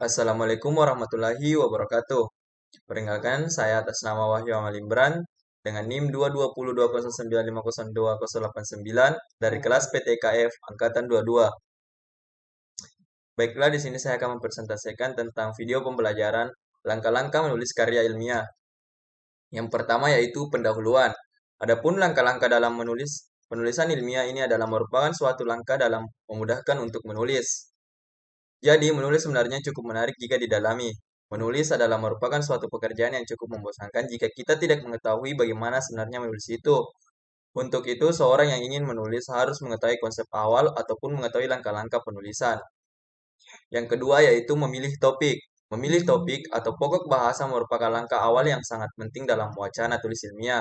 Assalamualaikum warahmatullahi wabarakatuh. Perkenalkan, saya atas nama Wahyu Amal Imran dengan NIM 2202095028089 dari kelas PTKF Angkatan 22. Baiklah, di sini saya akan mempresentasikan tentang video pembelajaran langkah-langkah menulis karya ilmiah. Yang pertama yaitu pendahuluan. Adapun langkah-langkah dalam penulisan ilmiah ini adalah merupakan suatu langkah dalam memudahkan untuk menulis. Jadi, menulis sebenarnya cukup menarik jika didalami. Menulis adalah merupakan suatu pekerjaan yang cukup membosankan jika kita tidak mengetahui bagaimana sebenarnya menulis itu. Untuk itu, seorang yang ingin menulis harus mengetahui konsep awal ataupun mengetahui langkah-langkah penulisan. Yang kedua yaitu memilih topik. Memilih topik atau pokok bahasa merupakan langkah awal yang sangat penting dalam wacana tulis ilmiah.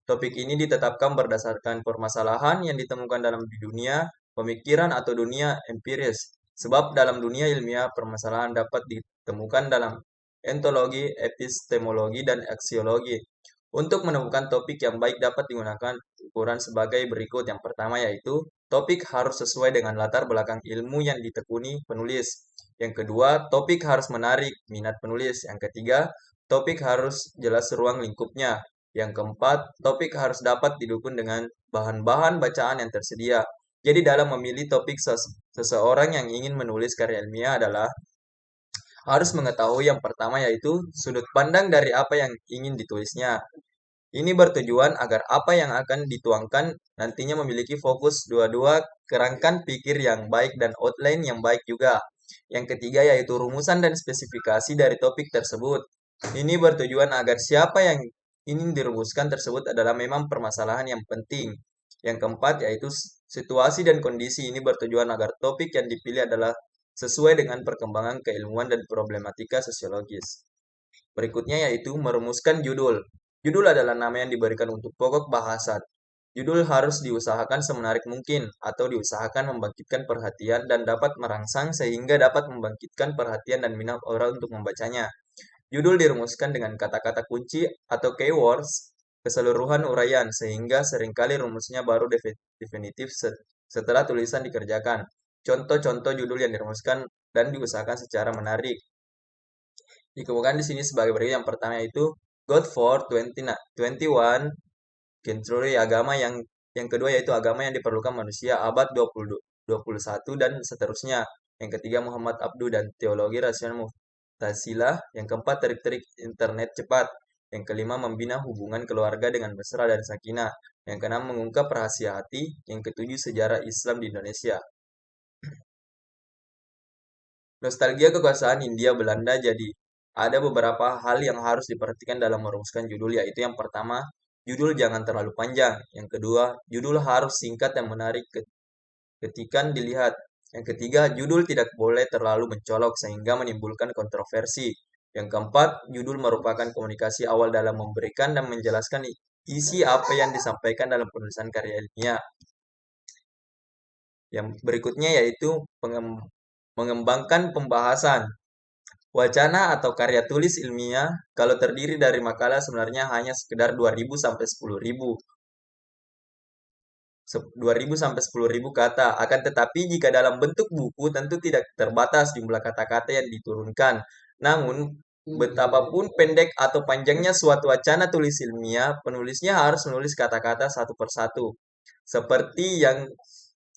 Topik ini ditetapkan berdasarkan permasalahan yang ditemukan dalam dunia pemikiran atau dunia empiris. Sebab dalam dunia ilmiah permasalahan dapat ditemukan dalam ontologi, epistemologi, dan aksiologi. Untuk menemukan topik yang baik dapat digunakan ukuran sebagai berikut. Yang pertama yaitu topik harus sesuai dengan latar belakang ilmu yang ditekuni penulis. Yang kedua, topik harus menarik minat penulis. Yang ketiga, topik harus jelas ruang lingkupnya. Yang keempat, topik harus dapat didukung dengan bahan-bahan bacaan yang tersedia. Jadi dalam memilih topik seseorang yang ingin menulis karya ilmiah adalah harus mengetahui yang pertama yaitu sudut pandang dari apa yang ingin ditulisnya. Ini bertujuan agar apa yang akan dituangkan nantinya memiliki fokus dua-dua kerangkan pikir yang baik dan outline yang baik juga. Yang ketiga yaitu rumusan dan spesifikasi dari topik tersebut. Ini bertujuan agar siapa yang ingin dirumuskan tersebut adalah memang permasalahan yang penting. Yang keempat yaitu situasi dan kondisi. Ini bertujuan agar topik yang dipilih adalah sesuai dengan perkembangan keilmuan dan problematika sosiologis. Berikutnya yaitu merumuskan judul. Judul adalah nama yang diberikan untuk pokok bahasan. Judul harus diusahakan semenarik mungkin atau diusahakan membangkitkan perhatian dan dapat merangsang sehingga dapat membangkitkan perhatian dan minat orang untuk membacanya. Judul dirumuskan dengan kata-kata kunci atau keywords keseluruhan uraian sehingga seringkali rumusnya baru definitif setelah tulisan dikerjakan. Contoh-contoh judul yang dirumuskan dan diusahakan secara menarik. Dikemukakan di sini sebagai berikut. Yang pertama yaitu God for 21 Century, agama yang kedua yaitu agama yang diperlukan manusia abad 21 dan seterusnya. Yang ketiga Muhammad Abduh dan teologi rasional Mu'tazilah. Yang keempat trik-trik internet cepat. Yang kelima membina hubungan keluarga dengan mesra dan sakinah. Yang keenam mengungkap rahasia hati. Yang ketujuh sejarah Islam di Indonesia. Nostalgia kekuasaan Hindia Belanda. Jadi ada beberapa hal yang harus diperhatikan dalam merumuskan judul, yaitu yang pertama, judul jangan terlalu panjang. Yang kedua, judul harus singkat dan menarik ketika dilihat. Yang ketiga, judul tidak boleh terlalu mencolok sehingga menimbulkan kontroversi. Yang keempat, judul merupakan komunikasi awal dalam memberikan dan menjelaskan isi apa yang disampaikan dalam penulisan karya ilmiah. Yang berikutnya yaitu mengembangkan pembahasan. Wacana atau karya tulis ilmiah kalau terdiri dari makalah sebenarnya hanya sekedar 2.000 sampai 10.000. 2.000 sampai 10.000 kata. Akan tetapi jika dalam bentuk buku tentu tidak terbatas jumlah kata-kata yang diturunkan. Namun, betapapun pendek atau panjangnya suatu wacana tulis ilmiah, penulisnya harus menulis kata-kata satu persatu. Seperti yang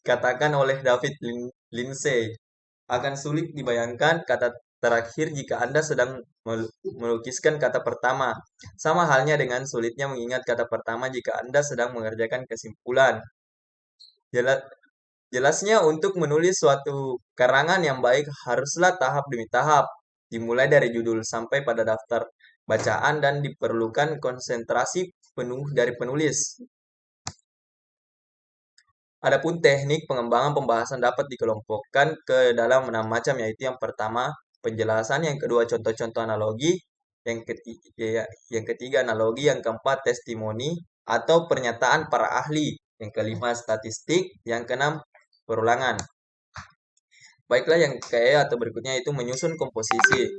katakan oleh David Lindsay, akan sulit dibayangkan kata terakhir jika Anda sedang melukiskan kata pertama. Sama halnya dengan sulitnya mengingat kata pertama jika Anda sedang mengerjakan kesimpulan. Jelasnya untuk menulis suatu karangan yang baik haruslah tahap demi tahap, dimulai dari judul sampai pada daftar bacaan dan diperlukan konsentrasi penuh dari penulis. Adapun teknik pengembangan pembahasan dapat dikelompokkan ke dalam 6 macam, yaitu yang pertama penjelasan, yang kedua contoh-contoh analogi, yang ketiga analogi, yang keempat testimoni atau pernyataan para ahli, yang kelima statistik, yang keenam perulangan. Baiklah, yang atau berikutnya itu menyusun komposisi.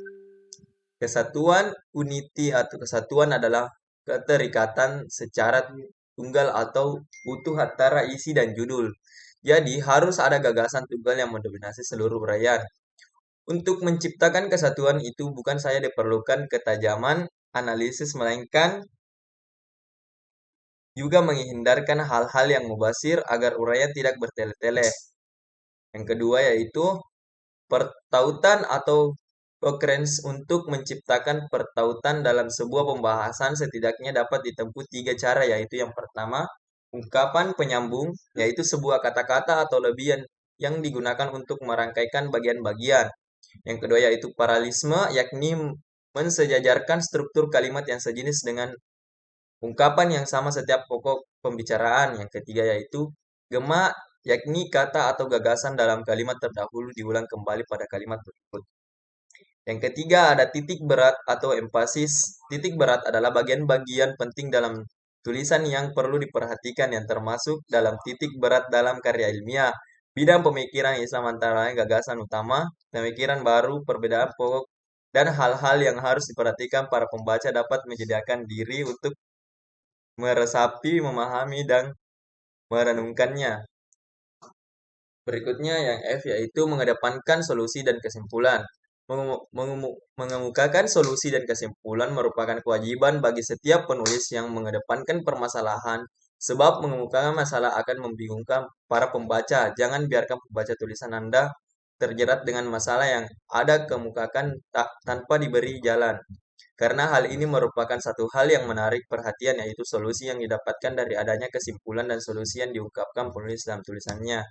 Kesatuan unity atau kesatuan adalah keterikatan secara tunggal atau utuh antara isi dan judul. Jadi harus ada gagasan tunggal yang mendominasi seluruh uraian. Untuk menciptakan kesatuan itu bukan saja diperlukan ketajaman analisis, melainkan juga menghindarkan hal-hal yang mubazir agar uraian tidak bertele-tele. Yang kedua yaitu pertautan atau occurrence. Untuk menciptakan pertautan dalam sebuah pembahasan setidaknya dapat ditempuh tiga cara, yaitu yang pertama, ungkapan penyambung, yaitu sebuah kata-kata atau lebihan yang digunakan untuk merangkaikan bagian-bagian. Yang kedua yaitu paralisme, yakni mensejajarkan struktur kalimat yang sejenis dengan ungkapan yang sama setiap pokok pembicaraan. Yang ketiga yaitu gema, yakni kata atau gagasan dalam kalimat terdahulu diulang kembali pada kalimat berikut. Yang ketiga ada titik berat atau empasis. Titik berat adalah bagian-bagian penting dalam tulisan yang perlu diperhatikan, yang termasuk dalam titik berat dalam karya ilmiah. Bidang pemikiran Islam antara lain gagasan utama, pemikiran baru, perbedaan pokok, dan hal-hal yang harus diperhatikan para pembaca dapat menyediakan diri untuk meresapi, memahami, dan merenungkannya. Berikutnya yang F yaitu mengedepankan solusi dan kesimpulan. Mengemukakan solusi dan kesimpulan merupakan kewajiban bagi setiap penulis yang mengedepankan permasalahan, sebab mengemukakan masalah akan membingungkan para pembaca. Jangan biarkan pembaca tulisan Anda terjerat dengan masalah yang ada kemukakan tanpa diberi jalan. Karena hal ini merupakan satu hal yang menarik perhatian, yaitu solusi yang didapatkan dari adanya kesimpulan dan solusi yang diungkapkan penulis dalam tulisannya.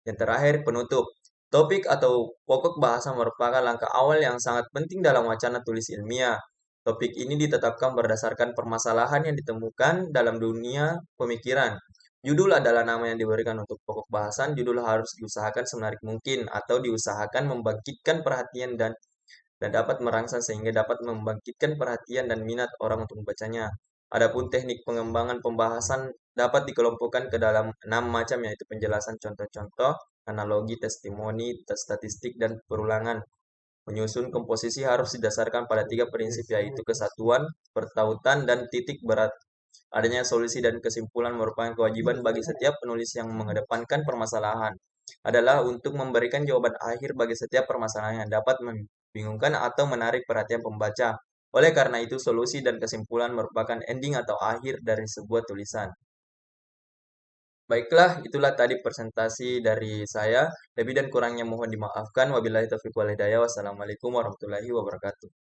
Yang terakhir, penutup. Topik atau pokok bahasa merupakan langkah awal yang sangat penting dalam wacana tulis ilmiah. Topik ini ditetapkan berdasarkan permasalahan yang ditemukan dalam dunia pemikiran. Judul adalah nama yang diberikan untuk pokok bahasan. Judul harus diusahakan semenarik mungkin atau diusahakan membangkitkan perhatian dan dapat merangsang sehingga dapat membangkitkan perhatian dan minat orang untuk membacanya. Adapun teknik pengembangan pembahasan dapat dikelompokkan ke dalam 6 macam, yaitu penjelasan contoh-contoh, analogi, testimoni, tes statistik, dan perulangan. Menyusun komposisi harus didasarkan pada tiga prinsip, yaitu kesatuan, pertautan, dan titik berat. Adanya solusi dan kesimpulan merupakan kewajiban bagi setiap penulis yang mengedepankan permasalahan adalah untuk memberikan jawaban akhir bagi setiap permasalahan yang dapat membingungkan atau menarik perhatian pembaca. Oleh karena itu, solusi dan kesimpulan merupakan ending atau akhir dari sebuah tulisan. Baiklah, itulah tadi presentasi dari saya. Lebih dan kurangnya mohon dimaafkan. Wabillahi taufiq wal hidayah. Wassalamualaikum warahmatullahi wabarakatuh.